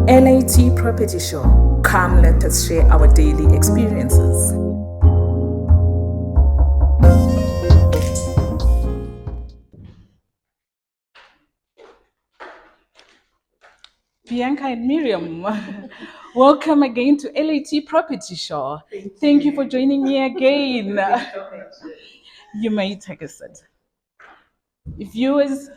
LAT Property Show. Come, let us share our daily experiences. Bianca and Miriam, welcome again to LAT Property Show. Thank you for joining me again. You may take a seat. Viewers,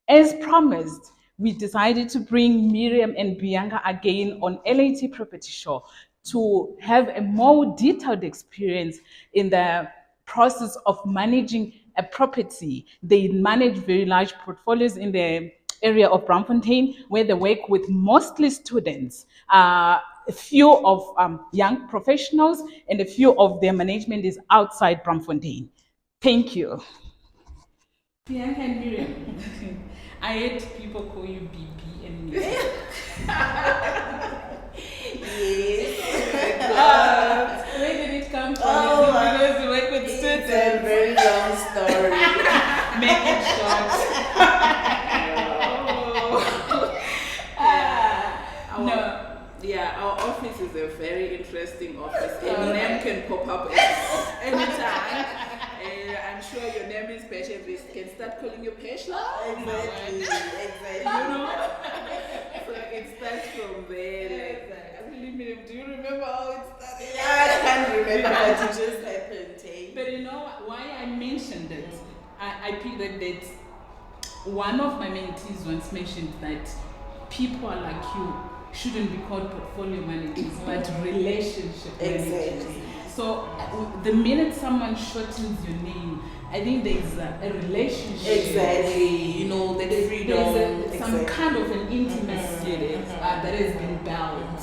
as promised, we decided to bring Miriam and Bianca again on LAT Property Show to have a more detailed experience in the process of managing a property. They manage very large portfolios in the area of Braamfontein, where they work with mostly students. A few of young professionals, and a few of their management is outside Braamfontein. Thank you. Bianca and Miriam, I heard people call you BB and Miriam. Yes. Where did it come from? Oh, because you work with students? It's a very long story. Make it short. Our office is a very interesting office. Your name can pop up anytime. I'm sure your name is Patience. We can start calling you Patience. Exactly. You know? So it starts from there. Do you remember how it started? Yeah, I can't remember, but it just happened. But you know why I mentioned it? I picked that one of my mentees once mentioned that people are like you shouldn't be called portfolio managers, but relationship managers. So the minute someone shortens your name, I think there's a relationship. Exactly. You know, the freedom. There's some kind of an intimacy that has been built.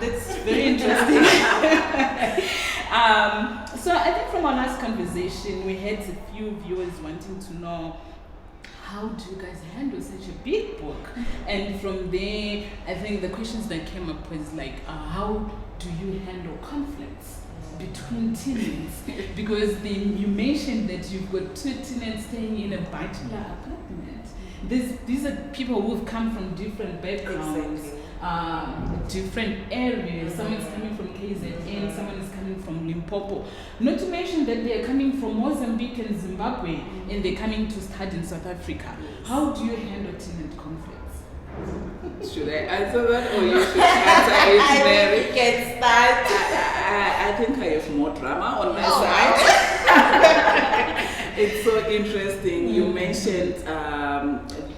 That's very interesting. So I think from our last conversation, we had a few viewers wanting to know, how do you guys handle such a big book? And from there, I think the questions that came up was like, how do you handle conflicts between tenants? Because you mentioned that you've got two tenants staying in a bachelor apartment. These are people who've come from different backgrounds, different areas. Someone's coming from KZN, someone is coming from Limpopo. Not to mention that they are coming from Mozambique and Zimbabwe, and they're coming to study in South Africa. How do you handle tenant conflicts? Should I answer that, or you should answer it, Mary? I can start. I think I have more drama on my side. It's so interesting. You mentioned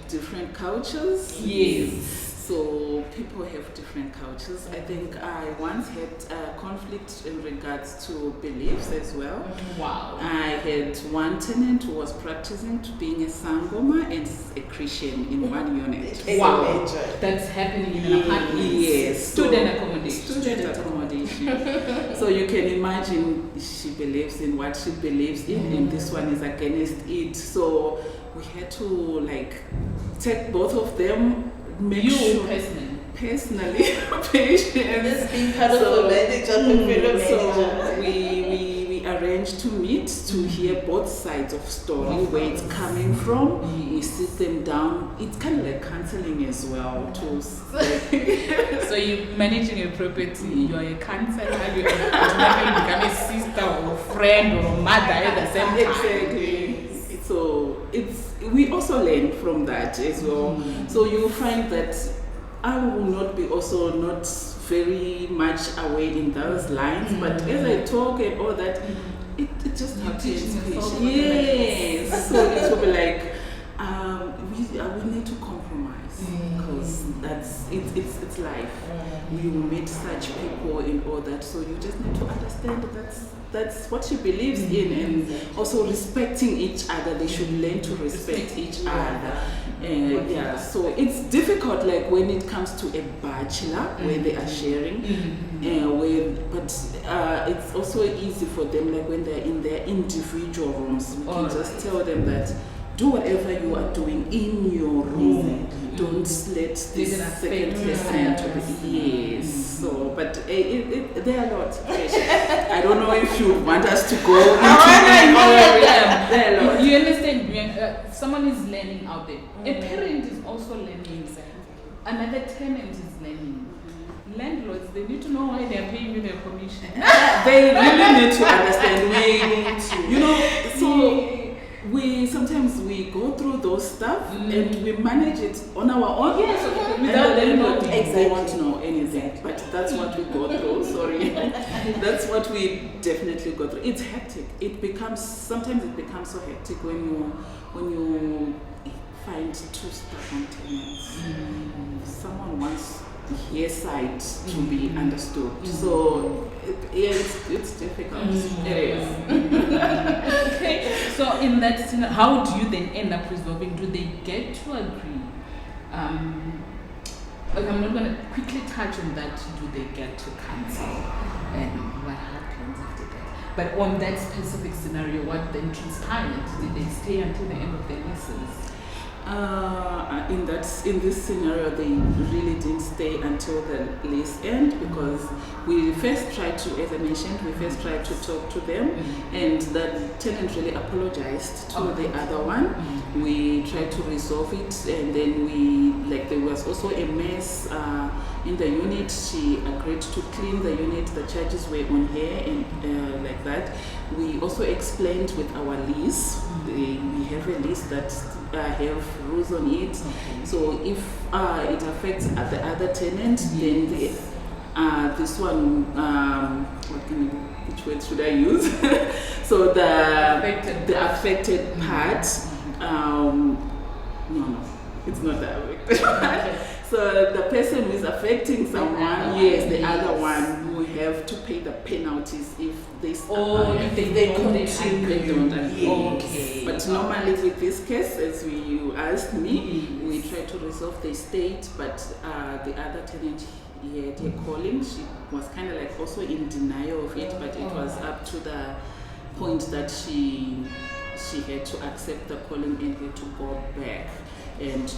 different cultures. Yes. So people have different cultures. I think I once had conflict in regards to beliefs as well. Wow. I had one tenant who was practicing to being a Sangoma and a Christian in one unit. Wow. That's happening in an apartment. Yes. Student accommodation. Student accommodation. So you can imagine she believes in what she believes in, and this one is against it. So we had to take both of them. Personally, patience. This being part of the manager, so we arranged to meet to hear both sides of story, where it's coming from. We sit them down. It's kind of like counseling as well. So you're managing a property. You're a counselor. You become a sister or a friend or a mother at the same time. Exactly. So we also learn from that as well. So you find that I will not be also not very much away in those lines, but as I talk and all that, it just happens. Yes. So it will be like we need to compromise, because it's life. We will meet such people and all that, so you just need to understand that that's what she believes in, and also respecting each other. They should learn to respect each other. So it's difficult, like when it comes to a bachelor where they are sharing, but it's also easy for them, like when they're in their individual rooms. We can just tell them that do whatever you are doing in your room. Don't let this second person to be. Yes. So, but there are a lot. I don't know if you want us to go into You understand? Someone is learning out there. A parent is also learning. another tenant is learning. Landlords, they need to know why they are paying you their commission. They really need to understand. We sometimes we go through those stuff and we manage it on our own. Yes, without them knowing. They won't know anything. But that's what we go through. Sorry, that's what we definitely go through. It's hectic. Sometimes it becomes so hectic when you find two stubborn tenants. Someone wants his side to be understood. So it's difficult. It is. Okay. So in that scenario, how do you then end up resolving? Do they get to agree? Okay, I'm not going to quickly touch on that. Do they get to cancel? And what happens after that? But on that specific scenario, what then transpired? Did they stay until the end of their leases? In this scenario, they really didn't stay until the lease end because we first tried to, as I mentioned, to talk to them, and the tenant really apologized to the other one. We tried to resolve it, and then there was also a mess in the unit. She agreed to clean the unit. The charges were on her, and like that. We also explained with our lease. We have a lease that have rules on it. So if it affects the other tenant, then this one, which word should I use? So the affected part. No, it's not the affected part. So the person who is affecting someone, the other one will have to pay the penalties if they don't agree. Okay. But normally with this case, as you asked me, we try to resolve the estate, but the other tenant, he had a calling. She was kind of like also in denial of it, but it was up to the point that she had to accept the calling and had to go back and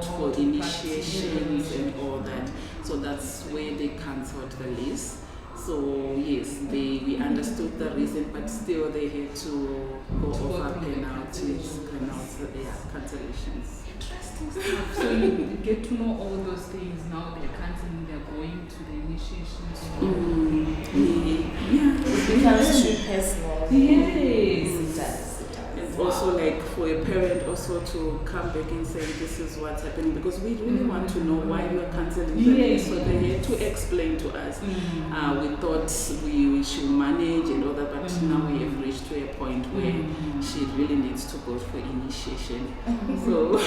for initiations and all that. So that's where they cancelled the lease. So yes, we understood the reason, but still they had to go over penalties, cancellations. Interesting stuff. So you get to know all those things now. They're cancelling. They're going to the initiations. It becomes too personal. Yes. It does. It's also like for a parent also to come back and say this is what's happening, because we really want to know why you are cancelling the lease. So they had to explain to us. We thought we should manage and all that, but now we have reached to a point where she really needs to go for initiation. So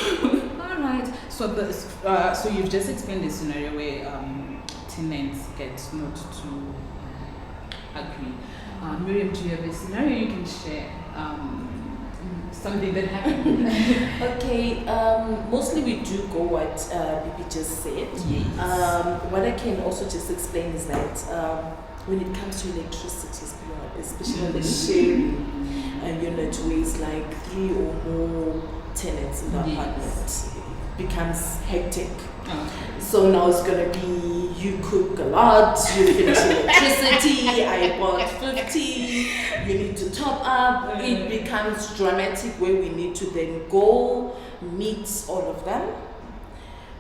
all right. So so you've just explained the scenario where tenants get not to agree. Miriam, do you have a scenario you can share? Something that happened. Okay, mostly we do go what Bibi just said. Yes. What I can also just explain is that when it comes to electricity, especially the sharing unit where it's like 3 or more tenants in the apartment, it becomes hectic. Okay. So now it's gonna be you cook a lot, you finish electricity, I bought 50, you need to top up. It becomes dramatic where we need to then go meet all of them,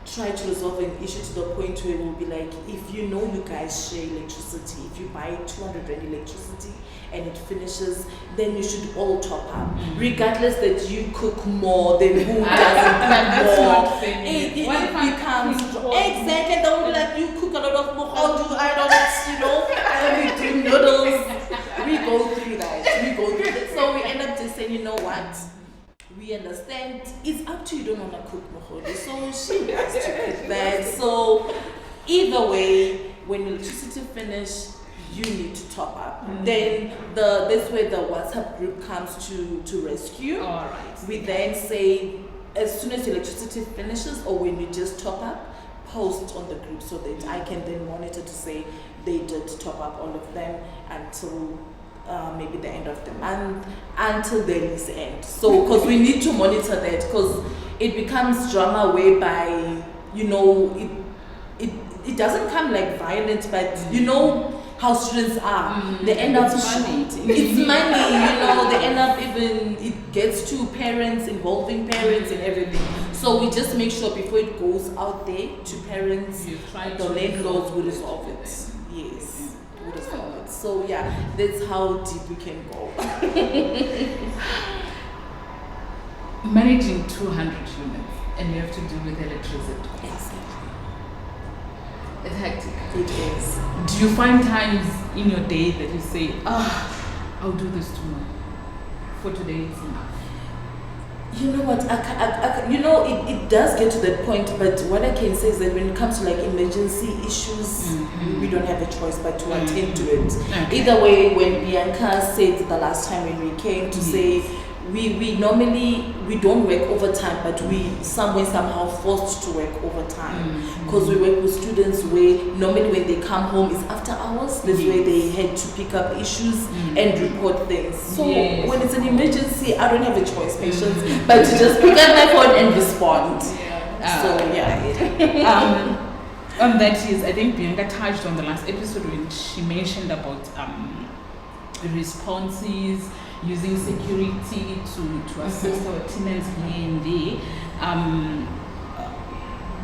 try to resolve an issue to the point where we'll be like, if you know you guys share electricity, if you buy 200 rand electricity and it finishes, then you should all top up, regardless that you cook more than who doesn't cook more. It becomes exactly. Don't be like, you cook a lot of mohodu, I don't do noodles. We go through that. So we end up just saying, you know what? We understand it's up to you, don't want to cook mohodu, so she has to cook that. So either way, when electricity finish, you need to top up. Then this way the WhatsApp group comes to rescue. All right. We then say, as soon as electricity finishes or when you just top up, post on the group so that I can then monitor to say they did top up all of them until maybe the end of the month, until the lease end. So because we need to monitor that, because it becomes drama whereby it doesn't come like violence, but you know how students are. They end up money. It's money, they end up even, it gets to parents, involving parents and everything. So we just make sure before it goes out there to parents, You try the to landlords will resolve resolve it. it. Yes, will resolve it. So yeah, that's how deep we can go. Managing 200 units and you have to deal with electricity. Exactly. It's hectic. It is. Do you find times in your day that you say, I'll do this tomorrow. For today it's enough. You know what? It does get to that point, but what I can say is that when it comes to like emergency issues, we don't have a choice but to attend to it. Okay. Either way, when Bianca said the last time when we came to say we normally we don't work overtime, but we somehow forced to work overtime because we work with students where normally when they come home it's after hours. That's where they had to pick up issues and report things. So when it's an emergency, I don't have a choice, patience, but to just pick up my phone and respond. On that is, I think Bianca touched on the last episode when she mentioned about the responses, using security to assist our tenants here and there.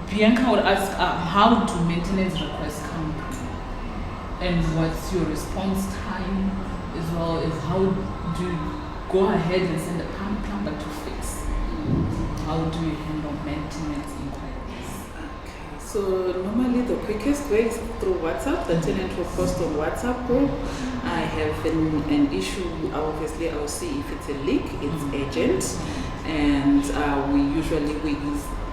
Bianca would ask, how do maintenance requests come through? And what's your response time, as well as how do you go ahead and send a plumber to fix? How do you handle maintenance inquiries? Okay, so normally the quickest way is through WhatsApp. The tenant will post on WhatsApp group. I have an issue, obviously I'll see if it's a leak, it's urgent, and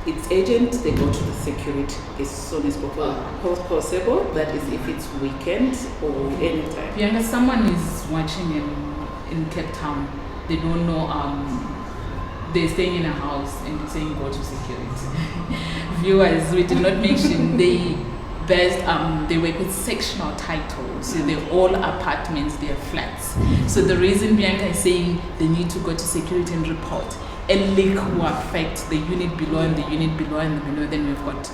it's urgent, they go to the security as soon as possible. That is if it's weekend or anytime. Bianca, someone is watching in Cape Town, they don't know, they're staying in a house and you're saying go to security. Viewers, we did not mention they work with sectional titles, so they're all apartments, they're flats. So the reason Bianca is saying they need to go to security and report a leak will affect the unit below and the unit below and the below, then we've got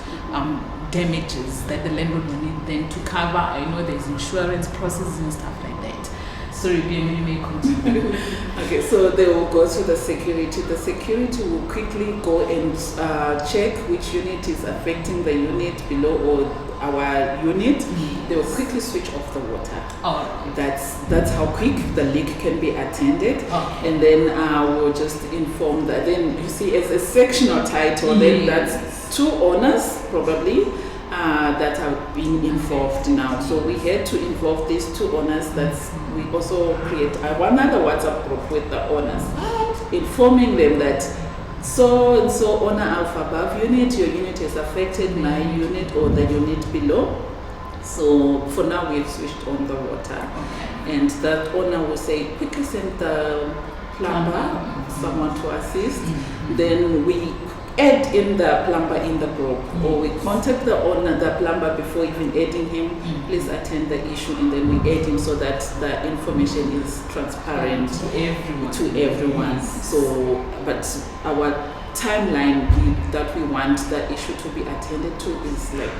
damages that the landlord will need then to cover. I know there's insurance processes and stuff like that. Sorry, Bianca, you may continue. Okay, so they will go to the security. The security will quickly go and check which unit is affecting the unit below or our unit. They will quickly switch off the water. That's how quick the leak can be attended. And then we'll just inform that. Then you see, as a sectional title, then that's two owners probably that are being involved now. So we had to involve these two owners. We also create another WhatsApp group with the owners, informing them that so and so owner of above unit, your unit is affected, my unit or the unit below. So for now we've switched on the water, and that owner will say quickly send the plumber, someone to assist. Then we add in the plumber in the group, or we contact the owner, the plumber, before even adding him. Please attend the issue, and then we add him so that the information is transparent to everyone. So, but our timeline that we want the issue to be attended to is like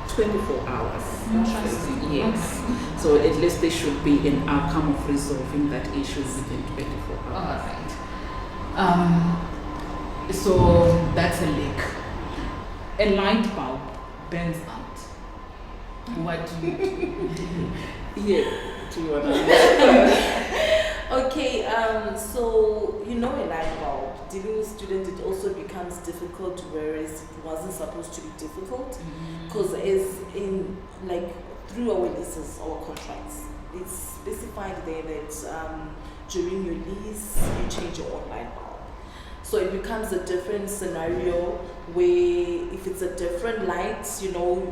24 hours. Interesting. Yes. So at least there should be an outcome of resolving that issue within 24 hours. All right. So that's a leak. A light bulb burns out. What do you do? Do you want to? Okay, so a light bulb, dealing with students, it also becomes difficult, whereas it wasn't supposed to be difficult, because as in through our leases, our contracts, it's specified there that during your lease you change your own light bulb. So it becomes a different scenario where if it's a different light,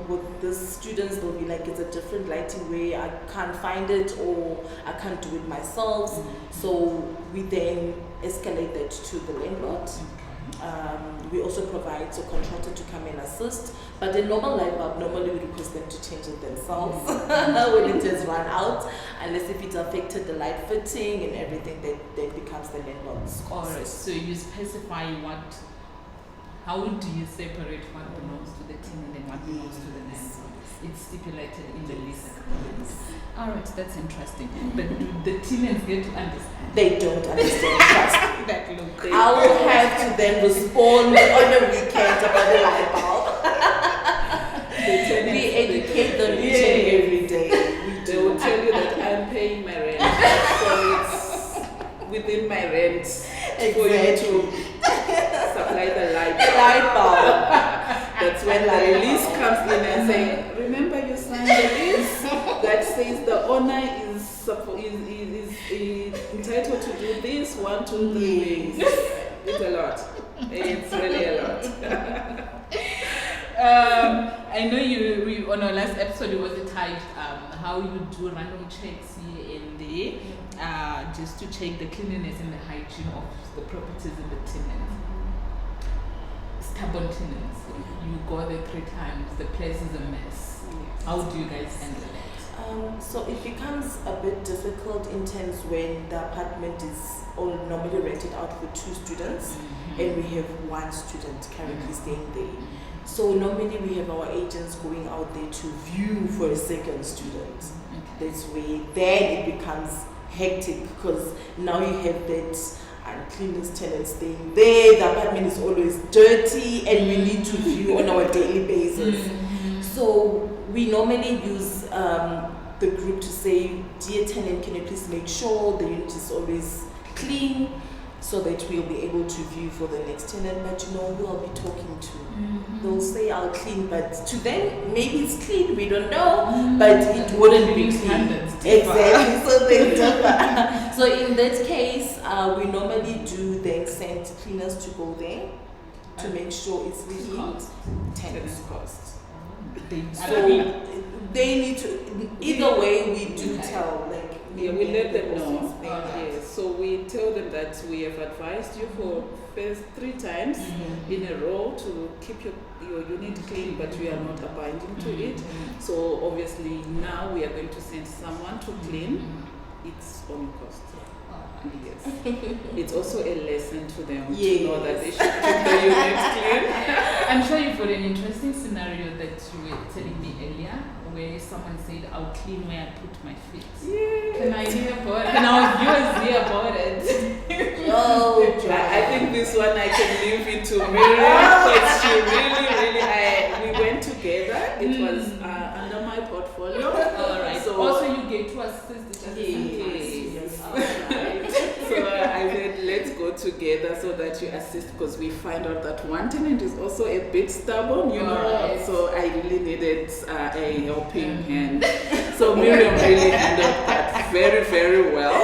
with the students, they'll be like, it's a different lighting where I can't find it or I can't do it myself. So we then escalate that to the landlord. We also provide a contractor to come and assist, but the normal light bulb, normally we request them to change it themselves when it has run out, unless if it affected the light fitting and everything, that becomes the landlord's cost. Alright, so you specify how do you separate what belongs to the tenant and what belongs to the landlord? It's stipulated in the lease agreement. All right, that's interesting. But do the tenants get to understand? They don't understand. Trust me. That look. I will have to then respond on the weekend about the light bulb. We educate them each and every day. They will tell you that I'm paying my rent, so it's within my rent for you to supply the light bulb. The light bulb. That's when the release comes in and say, remember you signed the lease that says the owner is entitled to do this 1, 2, 3 things. It's a lot. It's really a lot. I know we on our last episode it was the type how you do random checks here and there just to check the cleanliness and the hygiene of the properties and the tenants. Stubborn tenants, you go there 3 times, the place is a mess. How do you guys handle that? So it becomes a bit difficult in terms when the apartment is normally rented out for 2 students and we have 1 student currently staying there. So normally we have our agents going out there to view for a second student. That's where then it becomes hectic because now you have that uncleanness tenant staying there. The apartment is always dirty and we need to view on our daily basis. So we normally use the group to say, dear tenant, can you please make sure the unit is always clean so that we'll be able to view for the next tenant. But you know who I'll be talking to. They'll say I'll clean, but to them maybe it's clean, we don't know, but it wouldn't be clean. Exactly, so they differ. So in that case, we normally do then send cleaners to go there to make sure it's clean. Tenants cost. So they need to, either way we do tell, like, yeah, we let them know. Yes. So we tell them that we have advised you for first 3 times in a row to keep your unit clean, but we are not abiding to it. So obviously now we are going to send someone to clean. It's on cost. Yes. It's also a lesson to them to know that they should keep the unit clean. I'm sure you've got an interesting scenario that you were telling me earlier where someone said, I'll clean where I put my feet. Yeah. Can I hear about it? Can our viewers hear about it? I think this one I can leave it to Miriam because she really, we went together. It was under my portfolio. All right. So also you get to assist each other. Yes. So I said, let's go together so that you assist because we find out that one tenant is also a bit stubborn, you know. Right. So I really needed a helping hand. So Miriam really handled that very, very well.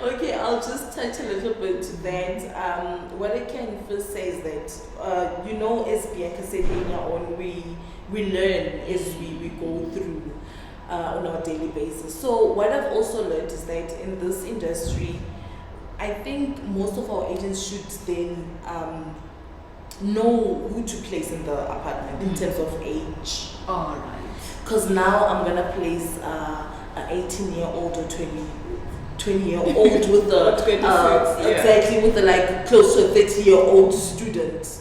Okay, I'll just touch a little bit to that. What I can first say is that, as Bianca said earlier on, we learn as we go through on our daily basis. So what I've also learned is that in this industry, I think most of our agents should then know who to place in the apartment in terms of age. All right. Because now I'm going to place an 18-year-old or 20-year-old with the exactly with the like close to a 30-year-old student.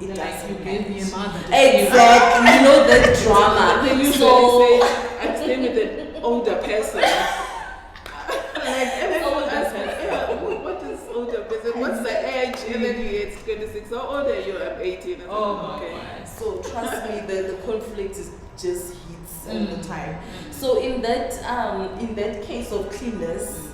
It like doesn't you gave me a mother. Exactly, you know that drama. They usually say, I'm staying with an older person. Like everyone asks me, what is older person? What's the age? And then it's 26. How old are you? I'm 18. Okay. So trust me, the conflict is just hits all the time. So in that case of cleanness,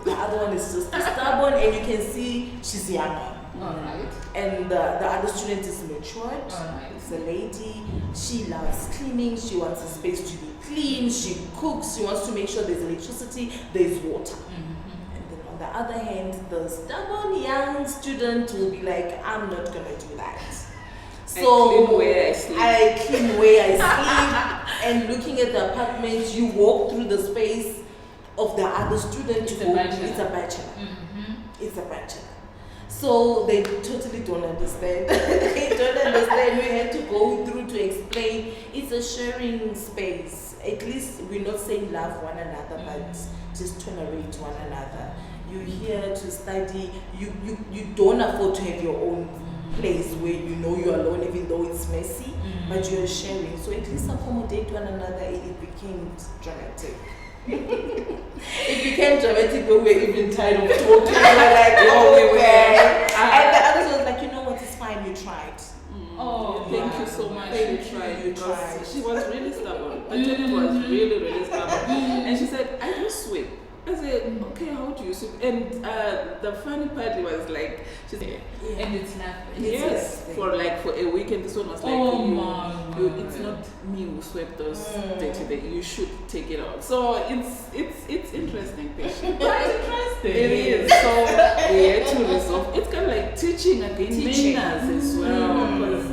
the other one is just stubborn, and you can see she's younger. All right. And the other student is matured. Right. It's a lady. She loves cleaning. She wants the space to be clean. She cooks. She wants to make sure there's electricity, there's water. And then on the other hand, the stubborn young student will be like, I'm not going to do that. So I clean where I sleep. And looking at the apartment, you walk through the space of the other student. It's a bachelor. It's a bachelor. So they totally don't understand. They don't understand. We had to go through to explain it's a sharing space. At least we're not saying love one another, but just tolerate one another. You're here to study. You don't afford to have your own place where you know you're alone, even though it's messy, but you're sharing. So at least accommodate one another, and it became dramatic. It became dramatic when we were even tired of talking. We were like, oh, okay. And the others was like, you know what, it's fine, you tried. Oh, thank you so much. You tried. She was really stubborn. The tenant was really, really stubborn. And she said, I do sweep. I said, okay, how do you sweep? And the funny part was like, she said, and it's not. Yes, for a week, and this one was like, it's not me who swept those dirty days. You should take it out. So it's interesting, patient. Quite interesting. It is. So we had to resolve. It's kind of like teaching again, manners as well, because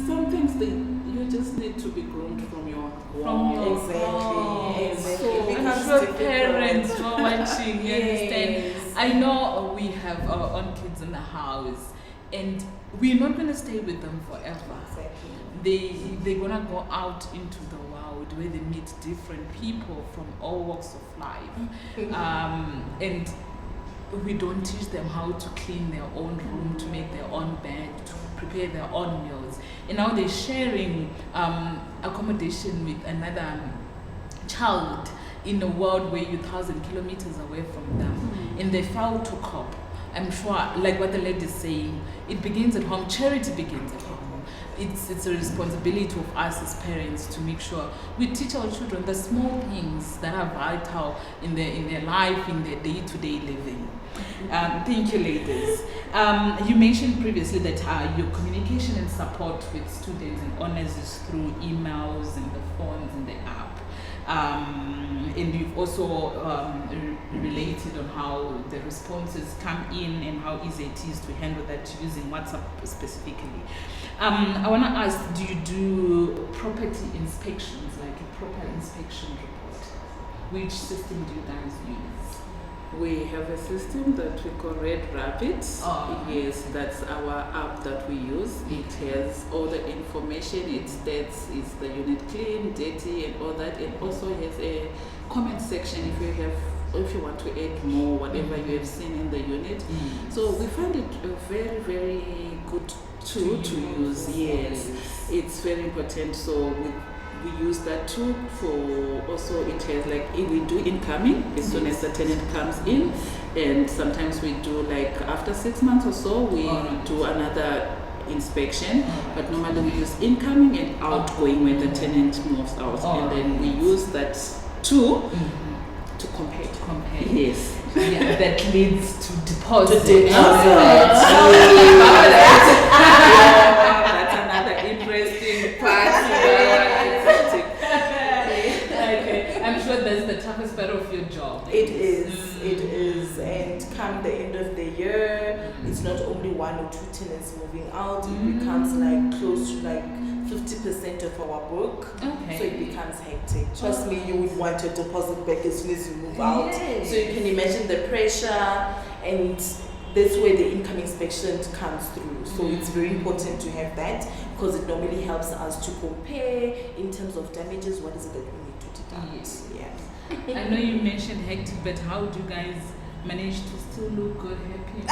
some things you just need to be groomed from your home. Exactly. So I'm sure parents who are watching, you understand. I know we have our own kids in the house, and we're not going to stay with them forever. Exactly. They're going to go out into the world where they meet different people from all walks of life. And we don't teach them how to clean their own room, to make their own bed, to prepare their own meals. And now they're sharing accommodation with another child in a world where you're 1,000 kilometers away from them, and they fail to cope. I'm sure, like what the lady is saying, it begins at home. Charity begins at home. It's a responsibility of us as parents to make sure we teach our children the small things that are vital in their life, in their day-to-day living. Thank you, ladies. You mentioned previously that your communication and support with students and honors is through emails and the phones and the app. And you've also related on how the responses come in and how easy it is to handle that using WhatsApp specifically. I want to ask, do you do property inspections, like a proper inspection report? Which system do you guys use? We have a system that we call Red Rapid. Yes, that's our app that we use. It has all the information. It states is the unit clean, dirty, and all that. It also has a comment section if you want to add more, whatever you have seen in the unit. So we find it a very, very good tool to use. Yes, it's very important. So we use that tool for also, it has we do incoming as soon as the tenant comes in, and sometimes we do after 6 months or so we do another inspection, but normally we use incoming and outgoing when the tenant moves out, and then we use that tool to compare. Yes. Yeah, that leads to deposit. That's another interesting part. I'm sure that's the toughest part of your job. It is. And come the end of the year, it's not only 1 or 2 tenants moving out, it becomes close to 50% of our book. Okay. So it becomes hectic. Trust me, you would want your deposit back as soon as you move out. Yes. So you can imagine the pressure, and that's where the income inspection comes through. So it's very important to have that, because it normally helps us to compare in terms of damages, what is it that we need to deduct. Yeah. I know you mentioned hectic, but how do you guys manage to still look good, happy, and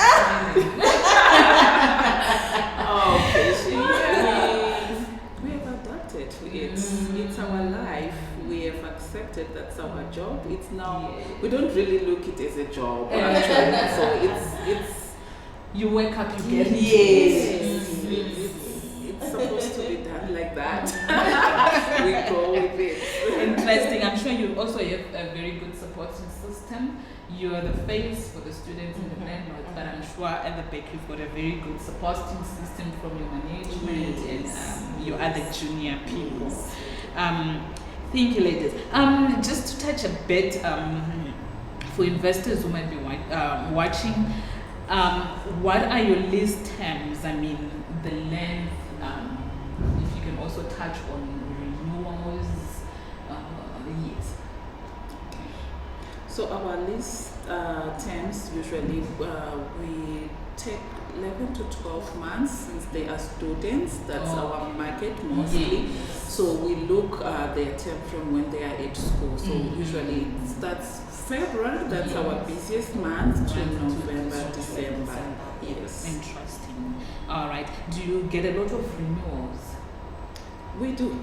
smiling? We have adapted to it. It's our life. We have accepted that's our job. It's now, we don't really look it as a job actually. So it's you wake up, you get it's supposed to be done like that. We go with it. Interesting. I'm sure you also have a very good supporting system. You are the face for the students and the landlords, but I'm sure at the back you've got a very good supporting system from your management and your other junior people. Thank you, ladies. Just to touch a bit for investors who might be watching, what are your lease terms? I mean, the length. If you can also touch on renewals. Yes. So our lease terms usually we take 11 to 12 months since they are students. That's our market mostly. So we look their term from when they are at school. So usually it starts February, that's our busiest month, to November, December. December. Yes. Interesting. All right. Do you get a lot of renewals? We do.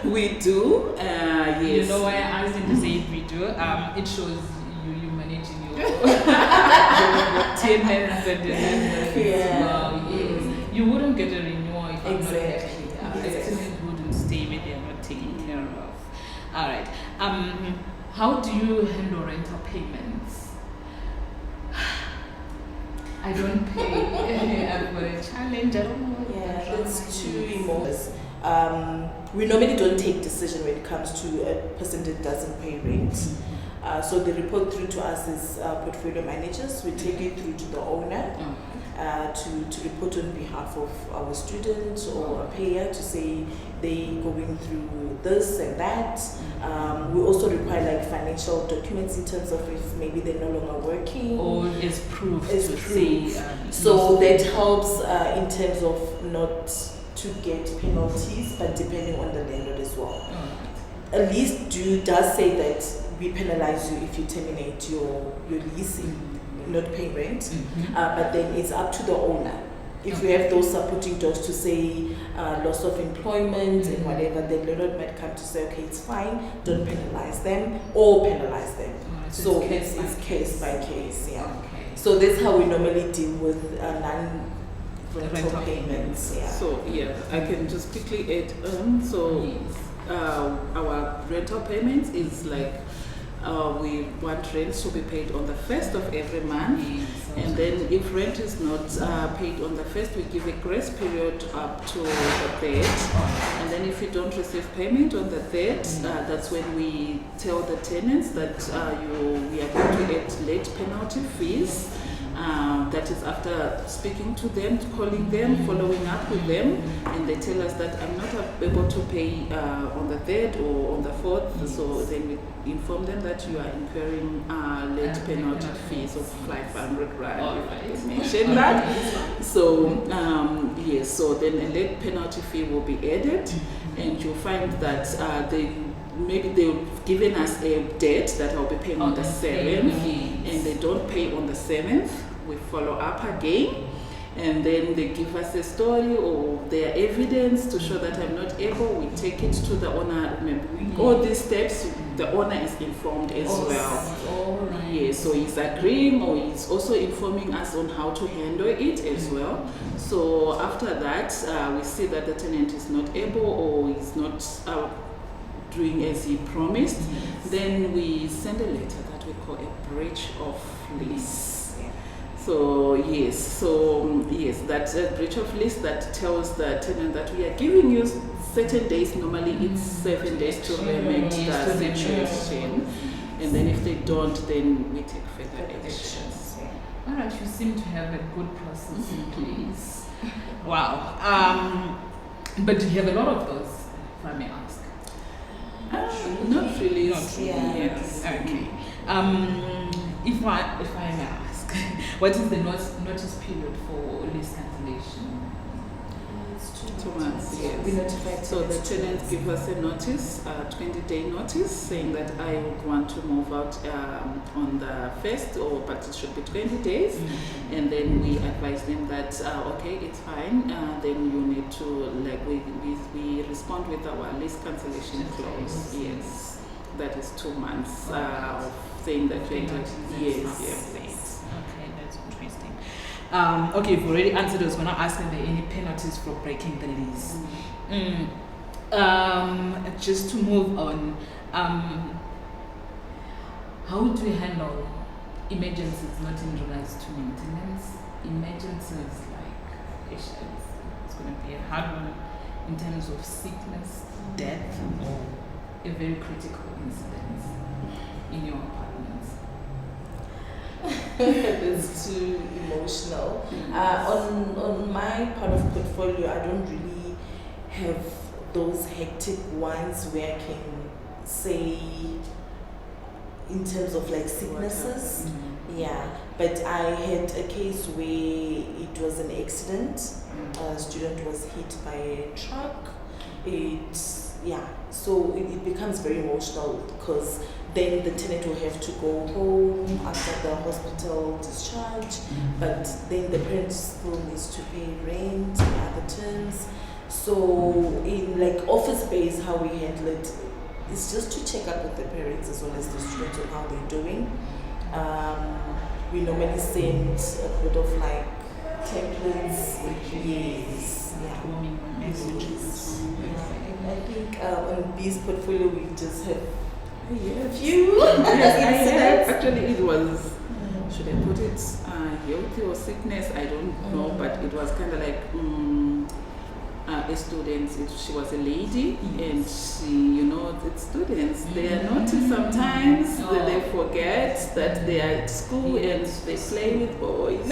We do. Yes. You know why I asked you to say we do? It shows you managing your tenants and your landlords. Yeah. Wow, yes. You wouldn't get a renewal if I'm Exactly. not happy. A tenant wouldn't stay where they're not taken care of. All right. How do you handle rental payments? I don't pay. I've got a challenge. I don't know. what Yeah, the that's drama too is. emotional. We normally don't take decision when it comes to a person that doesn't pay rent. So the report through to us is portfolio managers. We take it through to the owner to report on behalf of our students or a payer to say they going through this and that. We also require like financial documents in terms of if maybe they're no longer working. Or as proof As to proof. say. So that helps in terms of not to get penalties, but depending on the landlord as well. At least does say that we penalize you if you terminate your lease in not paying rent, but then it's up to the owner. If we have those supporting docs to say loss of employment and whatever, then the landlord might come to say, okay, it's fine, don't penalize them or penalize them. So it's case by case, yeah. Okay. So that's how we normally deal with non-rental payments. Yeah. So yeah, I can just quickly add on. So Yes. our rental payments is like we want rent to be paid on the first of every month. Yes. And then if rent is not paid on the first, we give a grace period up to the third. And then if you don't receive payment on the third, that's when we tell the tenants that we are going to add late penalty fees. That is after speaking to them, calling them, following up with them, and they tell us that I'm not able to pay on the third or on the fourth. So then we inform them that you are incurring late penalty fees of 500 rand. I mentioned that. So yes, so then a late penalty fee will be added, and you'll find that they've given us a date that I'll be paying on the 7th, and they don't pay on the 7th. We follow up again, and then they give us a story or their evidence to show that I'm not able. We take it to the owner. All these steps, the owner is informed as well. All right. Yeah, so he's agreeing, or he's also informing us on how to handle it as well. So after that, we see that the tenant is not able or is not doing as he promised, then we send a letter that we call a breach of lease. So yes, that's a breach of lease that tells the tenant that we are giving you certain days. Normally it's 7 days to remedy the situation, and then if they don't, then we take further actions. All right, you seem to have a good process in place. Wow. But do you have a lot of those, if I may ask? Not really. Not really. Yeah. Yes. Okay. If I may ask, what is the notice period for lease cancellation? 2 months, yes. We notified So the tenants. tenants give us a notice, 20-day notice, saying that I would want to move out on the 1st, but it should be 20 days. And then we advise them that, okay, it's fine, then you need to, like, we respond with our lease cancellation clause. Yes, that is 2 months of saying that you're yes. Okay, that's interesting. Okay, you've already answered. I was going to ask, are there any penalties for breaking the lease? Just to move on, how do we handle emergencies not in regards to maintenance? Emergencies like it's going to be a hard one in terms of sickness, death, or a very critical incident in your apartments. It's too emotional. On my part of portfolio, I don't really have those hectic ones where I can say in terms of like sicknesses. Yeah, but I had a case where it was an accident. A student was hit by a truck. So it becomes very emotional because then the tenant will have to go home after the hospital discharge, but then the parent still needs to pay rent and other terms. So in like office space, how we handle it is just to check up with the parents as well as the students on how they're doing. We normally send a bit of like templates, yes, yeah. Messages. I think on B's portfolio we just have a few. Yes, actually it was, should I put it healthy or sickness? I don't know, but it was kind of like a student. She was a lady, and she, the students, they are naughty sometimes. They forget that they are at school and they play with boys,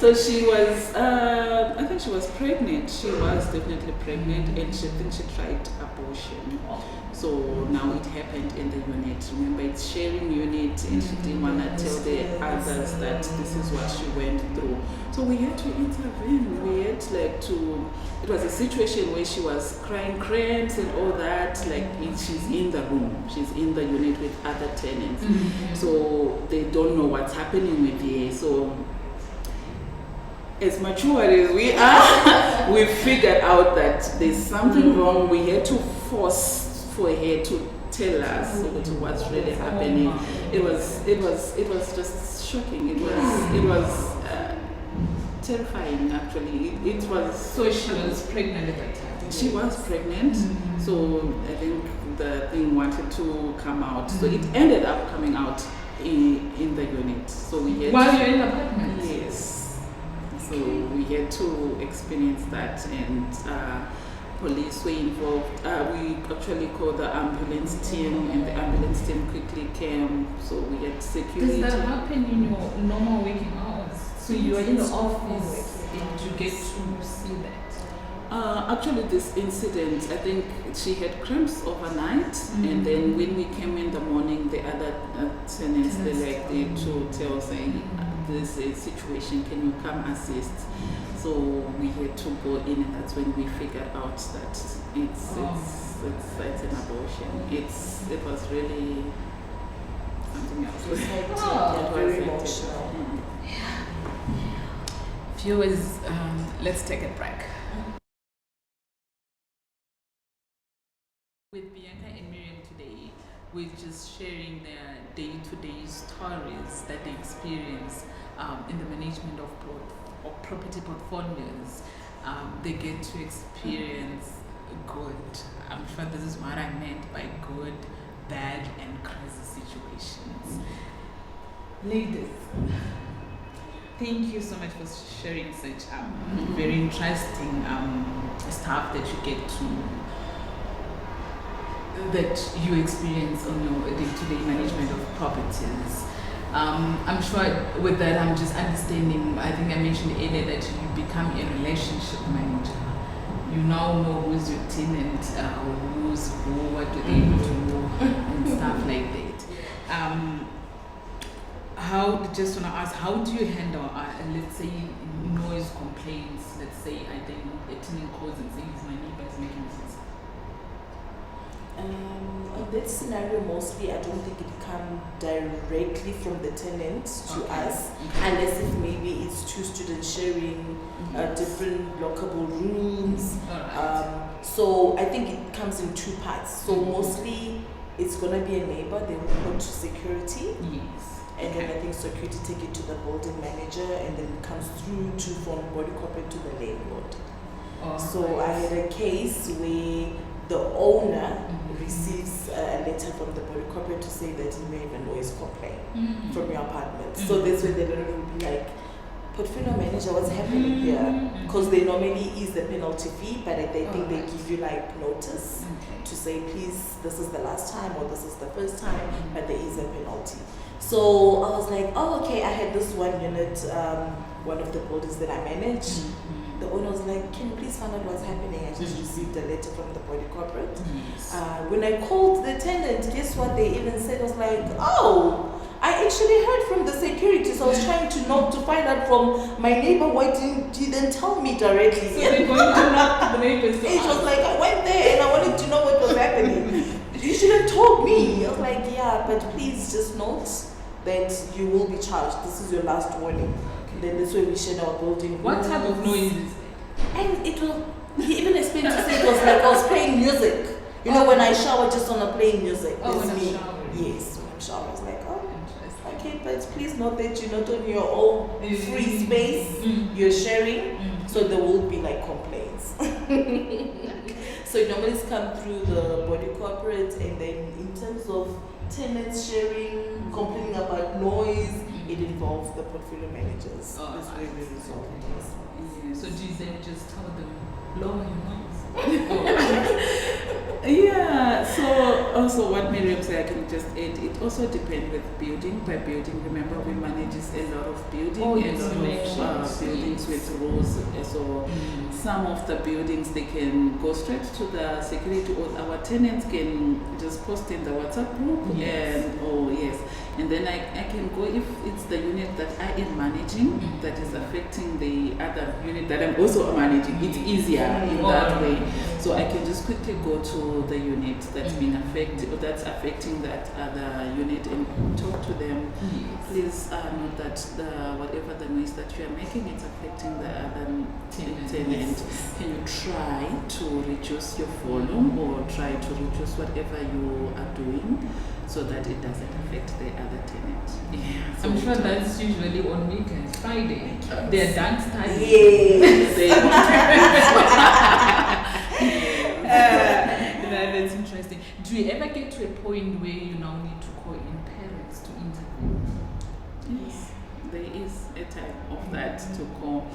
So she was, I think she was pregnant. She was definitely pregnant, and she tried abortion. So now it happened in the unit. Remember, it's sharing unit, and she didn't want to tell the others that this is what she went through. So we had to intervene. We had it was a situation where she was crying cramps and all that. She's in the room. She's in the unit with other tenants. So they don't know what's happening with her. So as mature as we are, we figured out that there's something wrong. We had to force for her to tell us what's really happening. It was just shocking. It was terrifying, actually. It was. So she was pregnant at that time. She was pregnant. So I think the thing wanted to come out. So it ended up coming out in the unit. So we had. While you're in the apartment. Yes. So we had to experience that, and police were involved. We actually called the ambulance team, and the ambulance team quickly came. So we had security. Does that happen in your normal working hours? So you are in the office and you get to see that? Actually, this incident, I think she had cramps overnight, and then when we came in the morning, the other tenants, they to tell saying, "This is a situation, can you come assist?" So we had to go in, and that's when we figured out that it's an abortion. It was really something else. It was very emotional. Viewers, let's take a break. With Bianca and Miriam today, we're just sharing their day-to-day stories that they experience in the management of property portfolios. They get to experience good. I'm sure this is what I meant by good, bad, and crazy situations. Ladies, thank you so much for sharing such very interesting stuff that you get to, that you experience on your day-to-day management of properties. I'm sure with that I'm just understanding, I think I mentioned earlier that you become a relationship manager. You now know who's your tenant, who's who, what do they do, and stuff like that. Just want to ask, how do you handle, let's say, noise complaints? Let's say a tenant calls and says, my neighbor is making sense. In that scenario, mostly I don't think it comes directly from the tenant to us, unless if maybe it's two students sharing different lockable rooms. So I think it comes in two parts. So mostly it's going to be a neighbor, they report to security. Yes. And then I think security take it to the building manager, and then it comes through from body corporate to the landlord. So I had a case where the owner receives a letter from the body corporate to say that he may have a noise complaint from your apartment. So that's when the landlord will be like, portfolio manager, what's happening here? Because they normally ease the penalty fee, but they think they give you like notice to say, please, this is the last time or this is the first time, but there is a penalty. So I was like, oh, okay, I had this one unit, one of the buildings that I manage. The owner was like, can you please find out what's happening? I just received a letter from the body corporate. When I called the tenant, guess what they even said? I was like, oh, I actually heard from the security, so I was trying to know to find out from my neighbor why didn't tell me directly. So they're going to knock the neighbors. It was like, I went there and I wanted to know what was happening. You should have told me. I was like, yeah, but please just note that you will be charged. This is your last warning. Then this way we share our building. What type of noise is it? And it was, he even explained to say it was like I was playing music. You know, when I shower, just on a playing music. Oh, That's when I'm me. showering. Yes, when I'm showering. I was like, oh, okay, but please note that you're not on your own free space. You're sharing, so there will be like complaints. So it normally come through the body corporate, and then in terms of tenants sharing, complaining about noise, it involves the portfolio managers. That's where we resolve it. Yeah. So do you then just tell them lower your noise? Yeah, so also what Miriam said, I can just add, it also depends with building by building. Remember, we manage a lot of building, a lot of buildings with rules. So some of the buildings, they can go straight to the security, or our tenants can just post in the WhatsApp group. And then I can go, if it's the unit that I am managing that is affecting the other unit that I'm also managing, it's easier in that way. So I can just quickly go to the unit that's being affected, or that's affecting that other unit, and talk to them. Please note that whatever the noise that you are making, it's affecting the other tenant. Can you try to reduce your volume, or try to reduce whatever you are doing, so that it doesn't affect the other tenant? Yeah, so I'm sure that's usually on weekends, Friday. They're done studying. Yes. That's interesting. Do you ever get to a point where you now need to call in parents to interview? Yes, there is a time of that to call.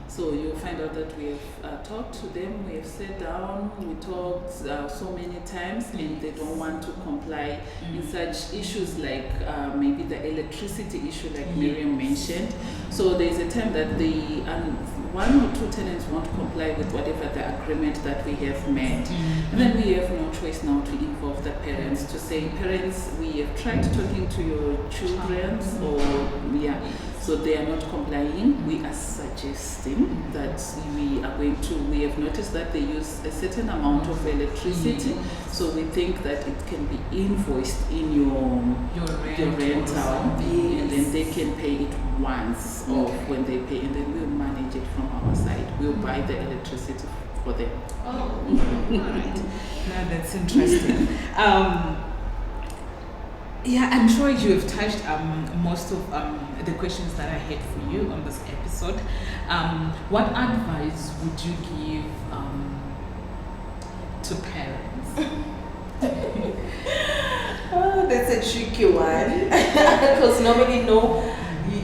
So you'll find out that we have talked to them, we have sat down, we talked so many times, and they don't want to comply in such issues like maybe the electricity issue, like Miriam mentioned. So there's a time that the one or two tenants won't comply with whatever the agreement that we have made. And then we have no choice now to involve the parents, to say, parents, we have tried talking to your children, so they are not complying. We are suggesting that we have noticed that they use a certain amount of electricity, so we think that it can be invoiced in your rental, and then they can pay it once off when they pay, and then we'll manage it from our side. We'll buy the electricity for them. Oh, alright. Now that's interesting. Yeah, I'm sure you have touched most of the questions that I had for you on this episode. What advice would you give to parents? Oh, that's a tricky one. Because normally,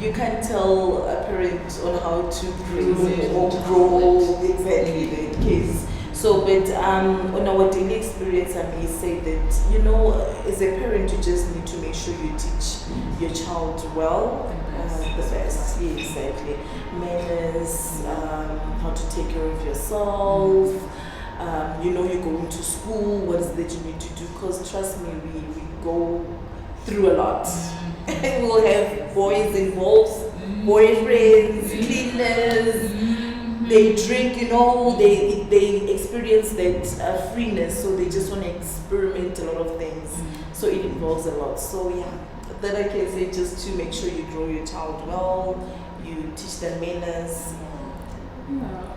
you can't tell a parent on how to groom or grow exactly the case. So, but on our daily experience, I may say that, as a parent, you just need to make sure you teach your child well, the best. Yeah, exactly. Manners, how to take care of yourself. You're going to school, what is that you need to do? Because trust me, we go through a lot. We'll have boys involved, boyfriends, cleaners. They drink, they experience that freeness, so they just want to experiment a lot of things. So it involves a lot. So that I can say, just to make sure you grow your child well, you teach them manners.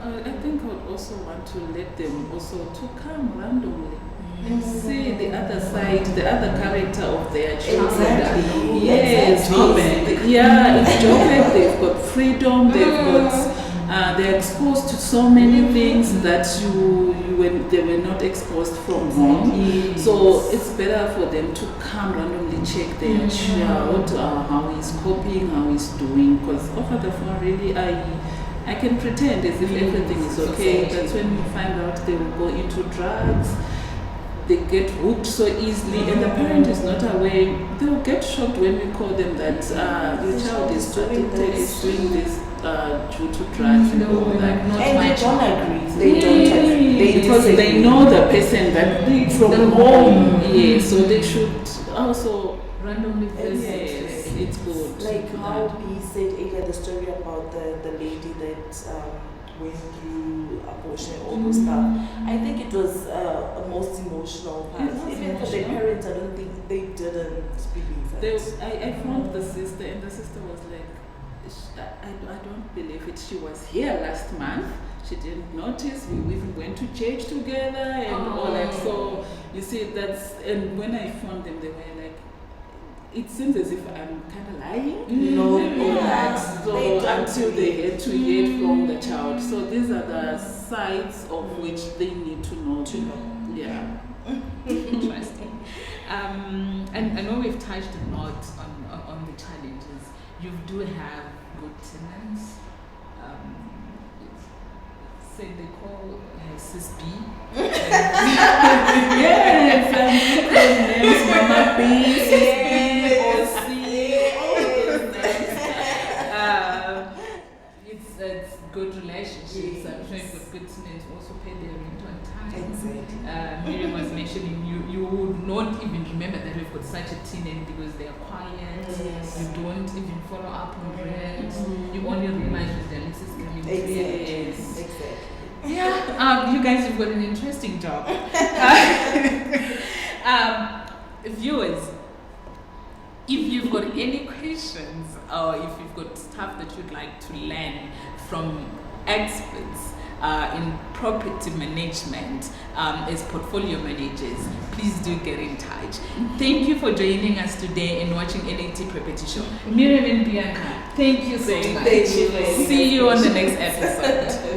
I think I would also want to let them also to come randomly and see the other side, the other character of their child. Exactly. Yes, it's job. They've got freedom. They've got. They're exposed to so many things that they were not exposed from home. So it's better for them to come randomly check their child, how he's coping, how he's doing. Because over the phone, really, I can pretend as if everything is okay. That's when you find out they will go into drugs. They get hooked so easily, and the parent is not aware. They will get shocked when we call them that your child is doing this due to drugs and all that. And they don't agree. They don't agree. Because they know the person that from home. So they should also randomly Yes, it's good. Like how we said earlier, the story about the lady that going through abortion, all those stuff. I think it was a most emotional part. It was Even for the emotional. parents, I don't think they didn't believe it. I found the sister, and the sister was like, I don't believe it. She was here last month. She didn't notice. We even went to church together and all that. So you see, and when I found them, they were like, it seems as if I'm kind of lying. No, and all that. So They don't until they had to hear from the child. So these are the sides of which they need to know. Yeah. Interesting. And I know we've touched a lot on the challenges. You do have good tenants. Say they call her Sis B. Yes, names Mama B, Sis B, or C, all those names. It's good relationships. I'm sure you've got good tenants who also pay their rent on time. Exactly. Miriam was mentioning you would not even remember that we've got such a tenant because they are quiet. Yes. You don't even follow up on rent. You only realize when the lease is coming through. Exactly. Yeah, you guys have got an interesting job. Viewers, if you've got any questions or if you've got stuff that you'd like to learn from experts in property management as portfolio managers, please do get in touch. Thank you for joining us today and watching LAT Property Show. Miriam and Bianca, thank you so much. Thank you. See you on the next episode.